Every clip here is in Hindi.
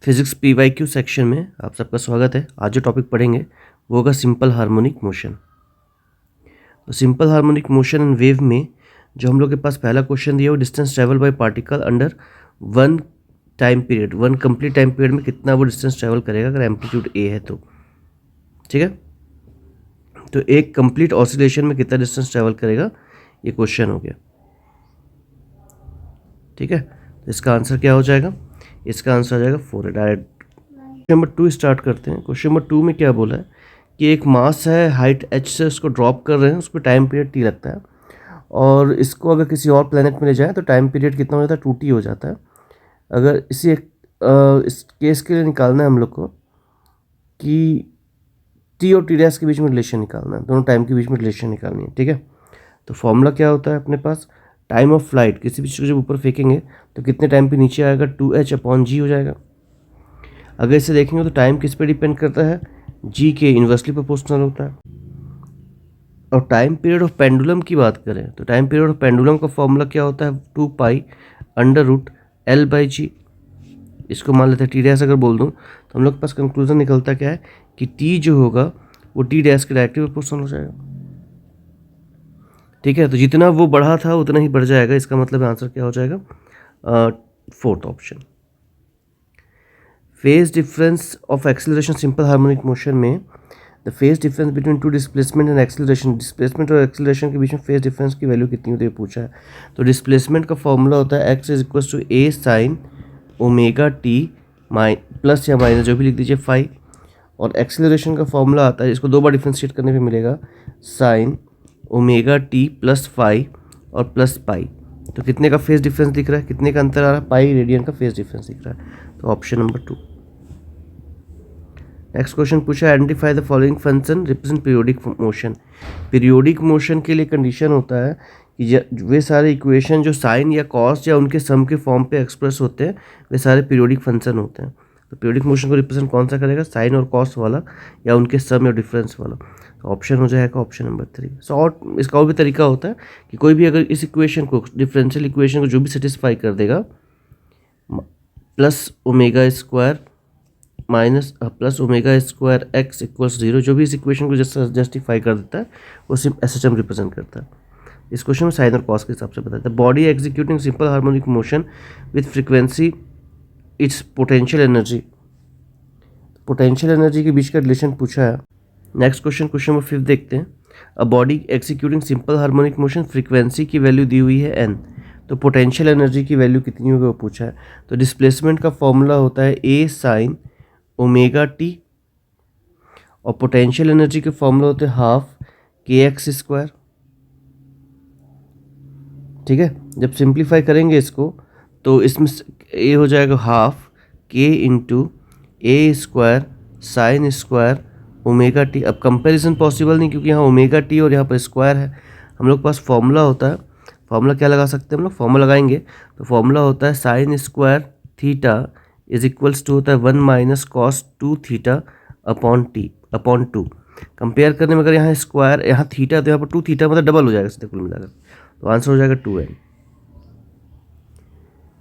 फिजिक्स PYQ सेक्शन में आप सबका स्वागत है। आज जो टॉपिक पढ़ेंगे वो होगा सिंपल हार्मोनिक मोशन। तो simple harmonic motion and wave में जो हम लोग के पास पहला क्वेश्चन दिया वो distance travel by particle under one time period, one complete time period में कितना वो डिस्टेंस ट्रेवल करेगा अगर एम्पलीट्यूड ए है तो। ठीक है, तो एक कंप्लीट ऑसिलेशन में कितना डिस्टेंस ट्रेवल करेगा ये क्वेश्चन हो गया। ठीक है, तो इसका आंसर क्या हो जाएगा? इसका आंसर आ जाएगा 4 है। डायरेक्ट क्वेश्चन नंबर 2 स्टार्ट करते हैं। क्वेश्चन नंबर 2 में क्या बोला है कि एक मास है, हाइट h से उसको ड्रॉप कर रहे हैं, उसको टाइम पीरियड t लगता है और इसको अगर किसी और प्लेनेट में ले जाए तो टाइम पीरियड कितना हो जाता है? 2t हो जाता है। अगर इस केस के लिए निकालना है हम लोग को कि t और t' के बीच में रिलेशन निकालना है, दोनों टाइम के बीच में रिलेशन निकालनी है। ठीक है, तो फॉर्मूला क्या होता है अपने पास? टाइम ऑफ फ्लाइट, किसी भी चीज़ को जब ऊपर फेंकेंगे तो कितने टाइम पे नीचे आएगा? 2h/g हो जाएगा। अगर इसे देखेंगे तो टाइम किस पे डिपेंड करता है? g के इन्वर्सली प्रोपोर्शनल होता है। और टाइम पीरियड ऑफ पेंडुलम की बात करें तो टाइम पीरियड ऑफ पेंडुलम का फॉर्मूला क्या होता है? 2π√L/g। इसको मान लेते हैं t' अगर बोल दूँ तो हम लोग के पास कंक्लूजन निकलता क्या है कि t जो होगा वो t' के डायरेक्टली प्रोपोर्शनल हो जाएगा। ठीक है, तो जितना वो बढ़ा था उतना ही बढ़ जाएगा। इसका मतलब आंसर क्या हो जाएगा? 4th option. Phase difference of acceleration simple harmonic motion में the phase difference between two displacement and acceleration, displacement और एक्सेलरेशन के बीच में फेज डिफरेंस की वैल्यू कितनी होती है पूछा है। तो डिस्प्लेसमेंट का फॉर्मूला होता है x = a sin ωt plus या माइनस जो भी लिख दीजिए फाई, और एक्सेलरेशन का फॉर्मूला आता है, इसको दो बार डिफ्रेंशिएट करने पे मिलेगा sin ωt प्लस फाई और प्लस पाई। तो कितने का फेज डिफरेंस दिख रहा है, कितने का अंतर आ रहा है? पाई रेडियन का फेज डिफरेंस दिख रहा है। तो ऑप्शन नंबर 2। नेक्स्ट क्वेश्चन पूछा identify the following function represent periodic motion. Periodic motion के लिए कंडीशन होता है कि वे सारे इक्वेशन जो साइन या कॉस या उनके सम के फॉर्म पे एक्सप्रेस होते हैं वे सारे पीरियोडिक फंक्शन होते हैं। तो पीरियोडिक मोशन को रिप्रेजेंट कौन सा करेगा? साइन और कॉस वाला या उनके सम या डिफरेंस वाला। तो ऑप्शन हो जाएगा ऑप्शन नंबर 3। शॉर्ट इसका और भी तरीका होता है कि कोई भी अगर इस इक्वेशन को, डिफरेंशियल इक्वेशन को जो भी सेटिस्फाई कर देगा +ω² माइनस +ω² x = 0, जो भी इस इक्वेशन को जस्टिफाई कर देता है वो सिर्फ SHM रिप्रेजेंट करता है। इस क्वेश्चन में साइन और कॉस के हिसाब से बताता है। Body executing simple harmonic motion with frequency it's potential energy, potential energy के बीच का रिलेशन पूछा है। नेक्स्ट क्वेश्चन, क्वेश्चन नंबर 5 देखते हैं। A body executing simple harmonic motion, frequency की वैल्यू दी हुई है n, तो पोटेंशियल एनर्जी की वैल्यू कितनी होगी वो पूछा है। तो डिस्प्लेसमेंट का फॉर्मूला होता है a sin ωt और पोटेंशियल एनर्जी के फॉर्मूला होते हैं ½ kx²। ठीक है, जब सिंप्लीफाई करेंगे इसको तो इसमें a हो जाएगा ½ k × a² sin² ωt। अब कंपैरिजन पॉसिबल नहीं क्योंकि यहाँ ωt और यहाँ पर स्क्वायर है। हम लोग के पास फॉर्मूला होता है, फॉर्मूला क्या लगा सकते हैं हम लोग? फॉर्मूला लगाएंगे तो फॉर्मूला होता है sin² थीटा = होता है 1 - cos 2 θ/2। कंपेयर करने में अगर यहाँ स्क्वायर यहाँ थीटा तो यहाँ पर 2 θ मतलब डबल हो जाएगा सीधे कुल मिलाकर, तो आंसर हो जाएगा 2n।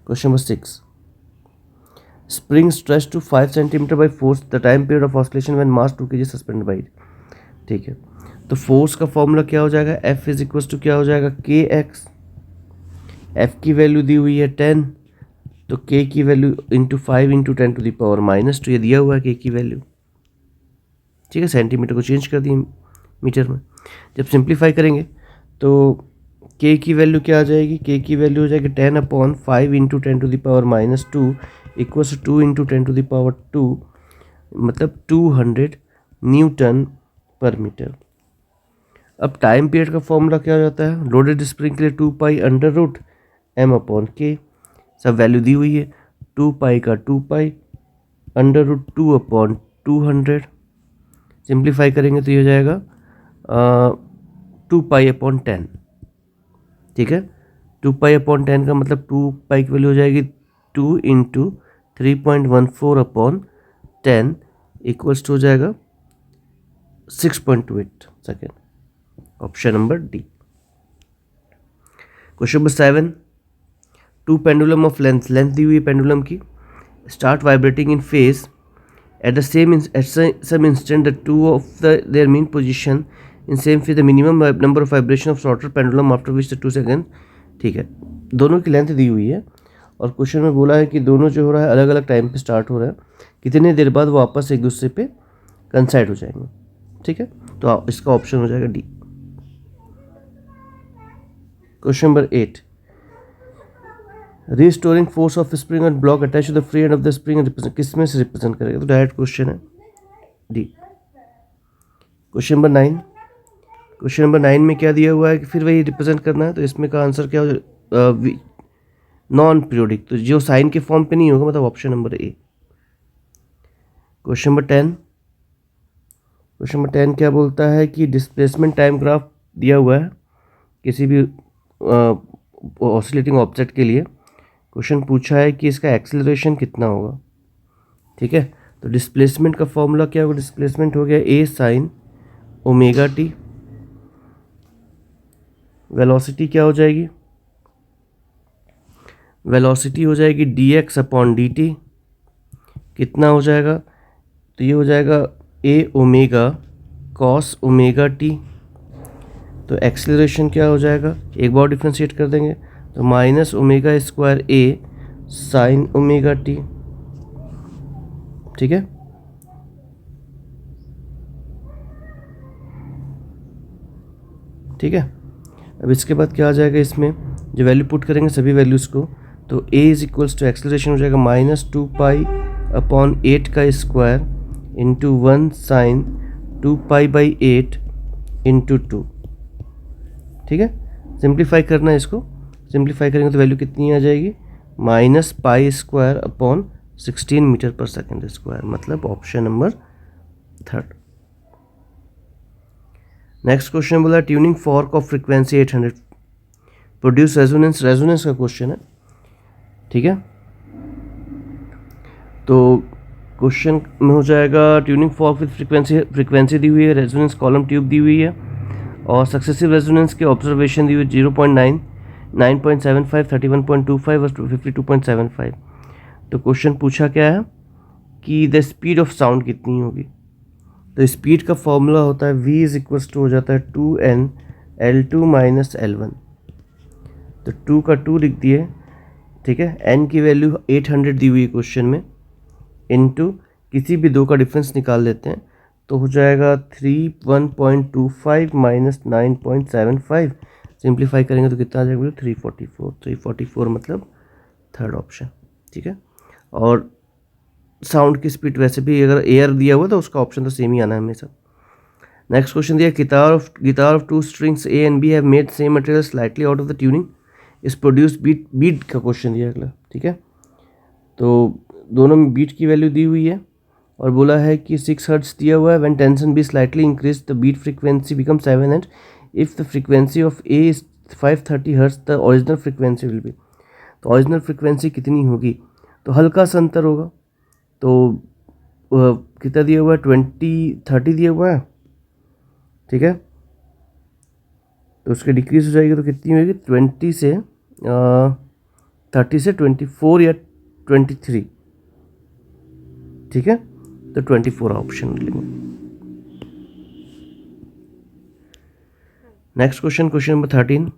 Question number 6, spring stretch to 5 cm by force, the time period of oscillation when mass 2 kg suspended by. ठीक है, तो फोर्स का फॉर्मूला क्या हो जाएगा? F = क्या हो जाएगा? kx। F की वैल्यू दी हुई है 10, तो k की वैल्यू × 5 × 10⁻², ये दिया हुआ है k की वैल्यू। ठीक है, सेंटीमीटर को चेंज कर दिए मीटर में। जब सिंप्लीफाई करेंगे तो k की वैल्यू क्या आ जाएगी? k की वैल्यू हो जाएगी 10/5 × 10⁻² = 2 × 10⁻², मतलब 200 Nm/m। अब टाइम पीरियड का फॉर्मूला क्या हो जाता है? लोडेड स्प्रिंग के लिए 2π√m/k, सब वैल्यू दी हुई है। 2π का 2π √2/200, सिंप्लीफाई करेंगे तो ये हो जाएगा 2π/10। ठीक है, 2π/10 का मतलब 2π की वैल्यू हो जाएगी 2 × 3.14/10 = हो जाएगा 6.28 second. Option number D. Question number 7, two pendulum of length दी हुई है पेंडुलम की start vibrating in phase at the same some instant the two of their mean position in same phase, the minimum number of vibration of shorter pendulum after which the 2 second. ठीक है, दोनों की लेंथ दी हुई है और क्वेश्चन में बोला है कि दोनों जो हो रहा है अलग अलग टाइम पे स्टार्ट हो रहा है, कितने देर बाद वो आपस एक दूसरे पे कंसाइड हो जाएंगे. ठीक है, तो इसका ऑप्शन हो जाएगा D. Question number 8, restoring force of spring and block attach to the free end of the spring किस में से रिप्रेजेंट करेगा? तो डायरेक्ट क्वेश्चन है D. Question number 9, question number 9 में क्या दिया हुआ है कि फिर वही रिप्रेजेंट करना है, तो इसमें का आंसर क्या हो? नॉन पीरियोडिक, तो जो साइन के फॉर्म पे नहीं होगा, मतलब option number A. Question number 10, question number 10 क्या बोलता है कि डिस्प्लेसमेंट टाइम ग्राफ दिया हुआ है किसी भी ऑसिलेटिंग ऑब्जेक्ट के लिए. क्वेश्चन पूछा है कि इसका एक्सेलरेशन कितना होगा. ठीक है, तो डिस्प्लेसमेंट का फॉर्मूला क्या होगा? डिस्प्लेसमेंट हो गया ए साइन ओमेगा टी. वेलोसिटी क्या हो जाएगी? वेलोसिटी हो जाएगी D x upon D T. कितना हो जाएगा? तो ये हो जाएगा ए ओमेगा कॉस ओमेगा टी. तो एक्सेलरेशन क्या हो जाएगा? एक बार डिफ्रेंशिएट कर देंगे तो माइनस ओमेगा स्क्वायर ए साइन ओमेगा टी. ठीक है, ठीक है. अब इसके बाद क्या आ जाएगा? इसमें जो वैल्यू पुट करेंगे सभी वैल्यूज़ को, तो a is equals to acceleration हो जाएगा माइनस 2 पाई अपॉन 8 का square into 1 sine 2 pi by 8 into 2. ठीक है, सिंप्लीफाई करना है इसको. सिंप्लीफाई करेंगे तो वैल्यू कितनी आ जाएगी? Minus pi square upon 16 metre पर सेकेंड स्क्वायर, मतलब ऑप्शन नंबर 3. नेक्स्ट क्वेश्चन बोला tuning fork of frequency 800 produce resonance. Resonance का क्वेश्चन है. ठीक है, तो क्वेश्चन में हो जाएगा ट्यूनिंग फॉर्क विद फ्रीक्वेंसी दी हुई है, रेजोनेंस कॉलम ट्यूब दी हुई है और सक्सेसिव रेजोनेंस के ऑब्जर्वेशन दी हुई 0.9, 9.75, 31.25 और 52.75. तो क्वेश्चन पूछा क्या है कि द स्पीड ऑफ साउंड कितनी होगी. तो स्पीड का फॉर्मूला होता है v इज इक्वल्स टू हो जाता है 2n L2 माइनस L1. तो 2 का 2 लिख दिए. ठीक है, n की वैल्यू 800 दी हुई है क्वेश्चन में, इनटू किसी भी दो का डिफरेंस निकाल लेते हैं तो हो जाएगा 31.25 माइनस 9.75. सिंप्लीफाई करेंगे तो कितना आ जाएगा? 344. 344 मतलब थर्ड ऑप्शन. ठीक है, और साउंड की स्पीड वैसे भी अगर एयर दिया हुआ तो उसका ऑप्शन तो सेम ही आना है हमेशा. नेक्स्ट क्वेश्चन दिया guitar of 2 strings A and B have made same material slightly out of the tuning is produce beat का क्वेश्चन दिया अगला. ठीक है, तो दोनों में बीट की वैल्यू दी हुई है और बोला है कि 6 हर्ट्ज दिया हुआ है. When tension B slightly increase the beat frequency become 7 and if the frequency of A is 530 hertz the original frequency will be. तो ओरिजिनल फ्रीक्वेंसी कितनी होगी? तो हल्का सा अंतर होगा. तो कितना दिया हुआ है? 30 दिया हुआ है. ठीक है, तो उसके डिक्रीज हो जाएगी तो कितनी होगी? 20 से 30 से 24 या 23. ठीक है, तो 24 ऑप्शन लेंगे. Next question, question number 13,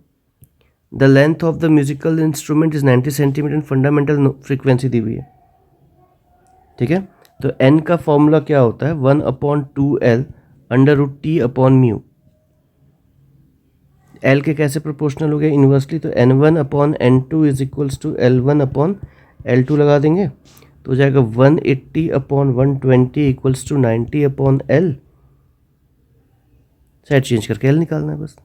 the length of the musical instrument is 90 centimetre and fundamental frequency दी हुई है. ठीक है, तो n का फॉर्मूला क्या होता है? 1/2L under root T upon mu. L के कैसे प्रोपोर्शनल हो गया? इन्वर्सली. तो N1/N2 is equals to L1/L2 लगा देंगे तो हो जाएगा 180/120 equals to 90/L. Side change करके L निकालना है बस.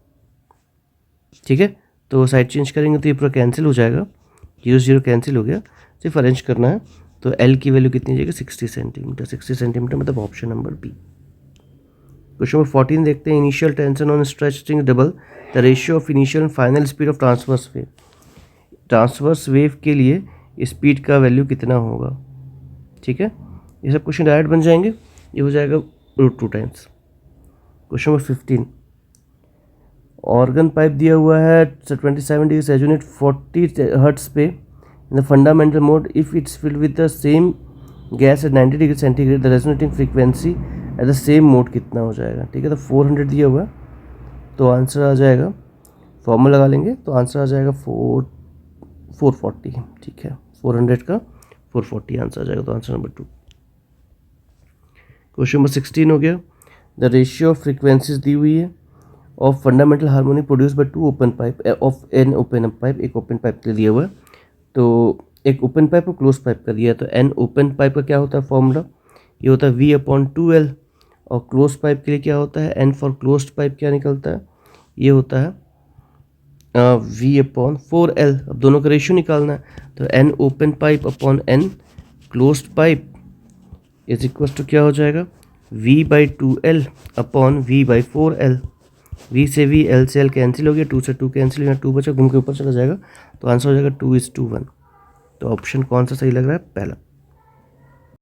ठीक है, तो साइड चेंज करेंगे तो ये पूरा कैंसिल हो जाएगा, 0 कैंसिल हो गया. सिर्फ अरेंज करना है. तो L की वैल्यू कितनी जाएगी? 60 सेंटीमीटर. 60 सेंटीमीटर मतलब option number B. Question number 14 देखते हैं. Initial tension on stretch string double the ratio of initial and final speed of transverse wave. Transverse wave के लिए स्पीड का वैल्यू कितना होगा? ठीक है, ये सब क्वेश्चन डायरेक्ट बन जाएंगे. ये हो जाएगा √2 times. Question number 15, organ pipe दिया हुआ है 27 डिग्री रेजोनेट 40 हर्ट्ज पे in the fundamental mode if it's filled with the same gas at 90 degree centigrade the resonating frequency at the same mode कितना हो जाएगा, ठीक है। तो 400 दिया हुआ है, तो आंसर आ जाएगा, फॉर्मूला लगा लेंगे तो आंसर आ जाएगा 440, ठीक है। 400 का 440 आंसर आ जाएगा, तो आंसर नंबर 2। क्वेश्चन नंबर 16 हो गया। द रेशियो ऑफ फ्रीक्वेंसीज दी हुई है of fundamental harmony produce by two open pipe of N open pipe, एक ओपन पाइप के लिए दिया हुआ है, तो एक ओपन पाइप और क्लोज पाइप का दिया है। तो एन ओपन पाइप का क्या होता है फॉर्मूला, ये होता है V/2L, और क्लोज पाइप के लिए क्या होता है, एन फॉर क्लोज्ड पाइप क्या निकलता है, ये होता है V/4L। अब दोनों का रेशियो निकालना है, तो n open pipe upon n closed pipe is equal to क्या हो जाएगा, V/2L अपॉन V/4L। V से V, L से L कैंसिल हो गया, 2 से 2 कैंसिल हो गया, 2 बचा, घूम के ऊपर चला जाएगा, तो आंसर हो जाएगा 2:1। तो ऑप्शन कौन सा सही लग रहा है, पहला।